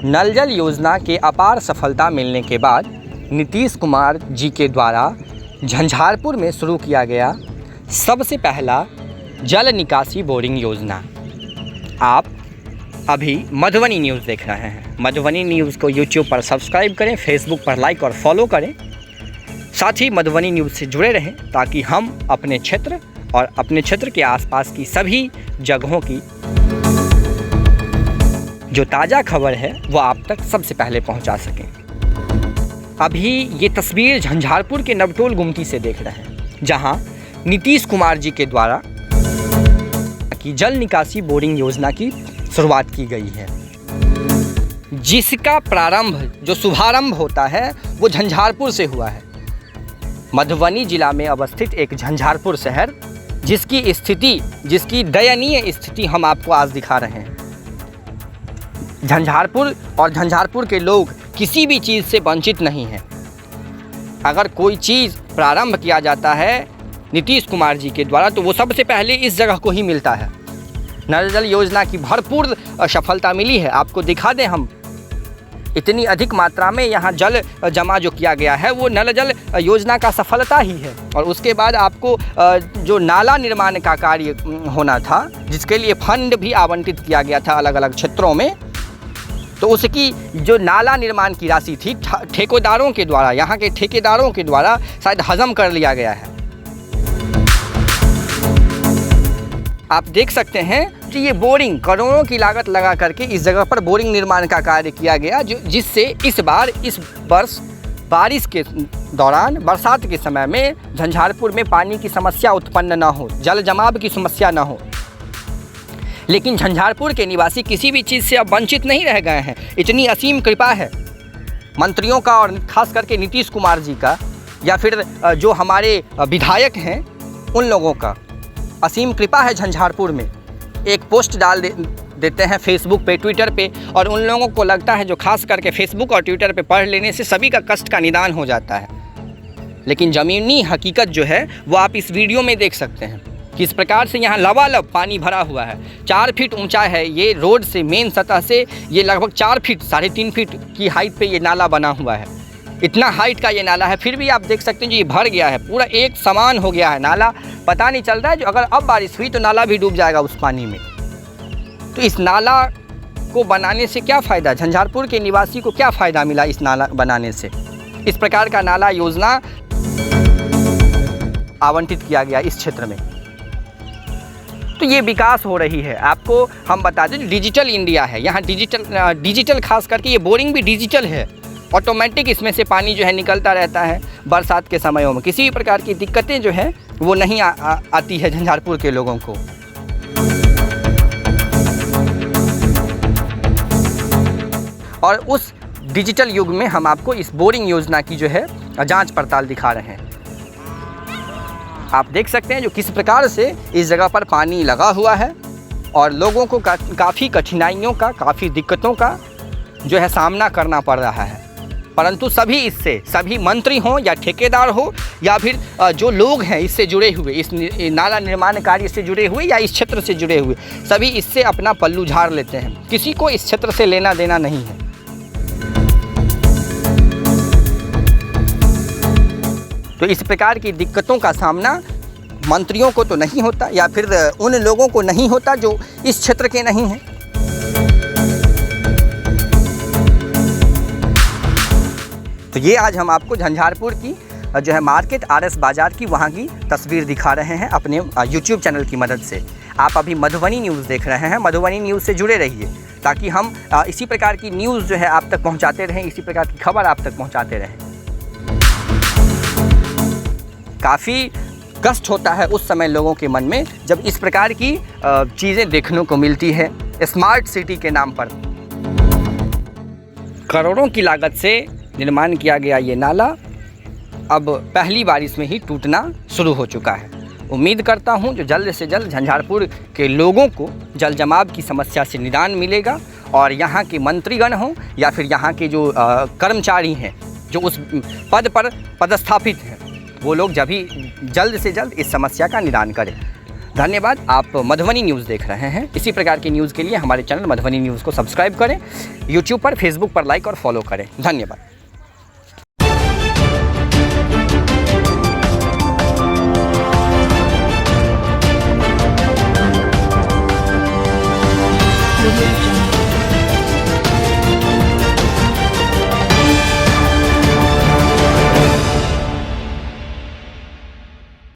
नल जल योजना के अपार सफलता मिलने के बाद नीतीश कुमार जी के द्वारा झंझारपुर में शुरू किया गया सबसे पहला जल निकासी बोरिंग योजना। आप अभी मधुबनी न्यूज़ देख रहे हैं। मधुबनी न्यूज़ को यूट्यूब पर सब्सक्राइब करें, फेसबुक पर लाइक और फॉलो करें। साथ ही मधुबनी न्यूज़ से जुड़े रहें ताकि हम अपने क्षेत्र और अपने क्षेत्र के आसपास की सभी जगहों की जो ताज़ा खबर है वो आप तक सबसे पहले पहुंचा सकें। अभी ये तस्वीर झंझारपुर के नवटोल गुमटी से देख रहे हैं, जहां नीतीश कुमार जी के द्वारा की जल निकासी बोरिंग योजना की शुरुआत की गई है, जिसका प्रारंभ जो शुभारंभ होता है वो झंझारपुर से हुआ है। मधुबनी जिला में अवस्थित एक झंझारपुर शहर, जिसकी दयनीय स्थिति हम आपको आज दिखा रहे हैं। झंझारपुर और झंझारपुर के लोग किसी भी चीज़ से वंचित नहीं हैं। अगर कोई चीज़ प्रारंभ किया जाता है नीतीश कुमार जी के द्वारा तो वो सबसे पहले इस जगह को ही मिलता है। नल जल योजना की भरपूर सफलता मिली है। आपको दिखा दें हम, इतनी अधिक मात्रा में यहाँ जल जमा जो किया गया है वो नल जल योजना का सफलता ही है। और उसके बाद आपको जो नाला निर्माण का कार्य होना था, जिसके लिए फंड भी आवंटित किया गया था अलग अलग क्षेत्रों में, तो उसकी जो नाला निर्माण की राशि थी ठेकेदारों के द्वारा, यहाँ के ठेकेदारों के द्वारा शायद हजम कर लिया गया है। आप देख सकते हैं कि ये बोरिंग करोड़ों की लागत लगा करके इस जगह पर बोरिंग निर्माण का कार्य किया गया, जिससे इस वर्ष बारिश के दौरान, बरसात के समय में झंझारपुर में पानी की समस्या उत्पन्न ना हो, जल जमाव की समस्या ना हो। लेकिन झंझारपुर के निवासी किसी भी चीज़ से अब वंचित नहीं रह गए हैं। इतनी असीम कृपा है मंत्रियों का और खास करके नीतीश कुमार जी का, या फिर जो हमारे विधायक हैं उन लोगों का असीम कृपा है। झंझारपुर में एक पोस्ट डाल देते हैं फेसबुक पे, ट्विटर पे, और उन लोगों को लगता है, जो खास करके फेसबुक और ट्विटर पे पढ़ लेने से सभी का कष्ट का निदान हो जाता है। लेकिन ज़मीनी हकीकत जो है वो आप इस वीडियो में देख सकते हैं। किस प्रकार से यहाँ लबालब पानी भरा हुआ है। 4 फीट ऊंचा है ये रोड से, मेन सतह से ये लगभग 4 फीट 3.5 फीट की हाइट पे ये नाला बना हुआ है। इतना हाइट का ये नाला है, फिर भी आप देख सकते हैं जो ये भर गया है, पूरा एक समान हो गया है नाला। पता नहीं चल रहा है, जो अगर अब बारिश हुई तो नाला भी डूब जाएगा उस पानी में। तो इस नाला को बनाने से क्या फ़ायदा, झंझारपुर के निवासी को क्या फ़ायदा मिला इस नाला बनाने से? इस प्रकार का नाला योजना आवंटित किया गया इस क्षेत्र में, तो ये विकास हो रही है। आपको हम बता दें, डिजिटल इंडिया है यहाँ, डिजिटल खास करके ये बोरिंग भी डिजिटल है। ऑटोमेटिक इसमें से पानी जो है निकलता रहता है। बरसात के समयों में किसी भी प्रकार की दिक्कतें जो है वो नहीं आती है झंझारपुर के लोगों को। और उस डिजिटल युग में हम आपको इस बोरिंग योजना की जो है जांच पड़ताल दिखा रहे हैं। आप देख सकते हैं जो किस प्रकार से इस जगह पर पानी लगा हुआ है और लोगों को काफ़ी कठिनाइयों का, काफ़ी दिक्कतों का जो है सामना करना पड़ रहा है। परंतु सभी मंत्री हों या ठेकेदार हो या फिर जो लोग हैं इससे जुड़े हुए, इस नाला निर्माण कार्य से जुड़े हुए या इस क्षेत्र से जुड़े हुए, सभी इससे अपना पल्लू झाड़ लेते हैं। किसी को इस क्षेत्र से लेना देना नहीं है। तो इस प्रकार की दिक्कतों का सामना मंत्रियों को तो नहीं होता, या फिर उन लोगों को नहीं होता जो इस क्षेत्र के नहीं हैं। तो ये आज हम आपको झंझारपुर की जो है मार्केट RS बाज़ार की वहाँ की तस्वीर दिखा रहे हैं अपने YouTube चैनल की मदद से। आप अभी मधुबनी न्यूज़ देख रहे हैं। मधुबनी न्यूज़ से जुड़े रहिए ताकि हम इसी प्रकार की न्यूज़ जो है आप तक पहुँचाते रहें, इसी प्रकार की खबर आप तक पहुँचाते रहें। काफ़ी कष्ट होता है उस समय लोगों के मन में जब इस प्रकार की चीज़ें देखने को मिलती है। स्मार्ट सिटी के नाम पर करोड़ों की लागत से निर्माण किया गया ये नाला अब पहली बारिश में ही टूटना शुरू हो चुका है। उम्मीद करता हूँ जो जल्द से जल्द झंझारपुर के लोगों को जल जमाव की समस्या से निदान मिलेगा और यहाँ के मंत्रीगण हों या फिर यहाँ के जो कर्मचारी हैं जो उस पद पर पदस्थापित हैं, वो लोग जल्द से जल्द इस समस्या का निदान करें। धन्यवाद। आप मधुबनी न्यूज़ देख रहे हैं। इसी प्रकार की न्यूज़ के लिए हमारे चैनल मधुबनी न्यूज़ को सब्सक्राइब करें, यूट्यूब पर, फेसबुक पर लाइक और फॉलो करें। धन्यवाद।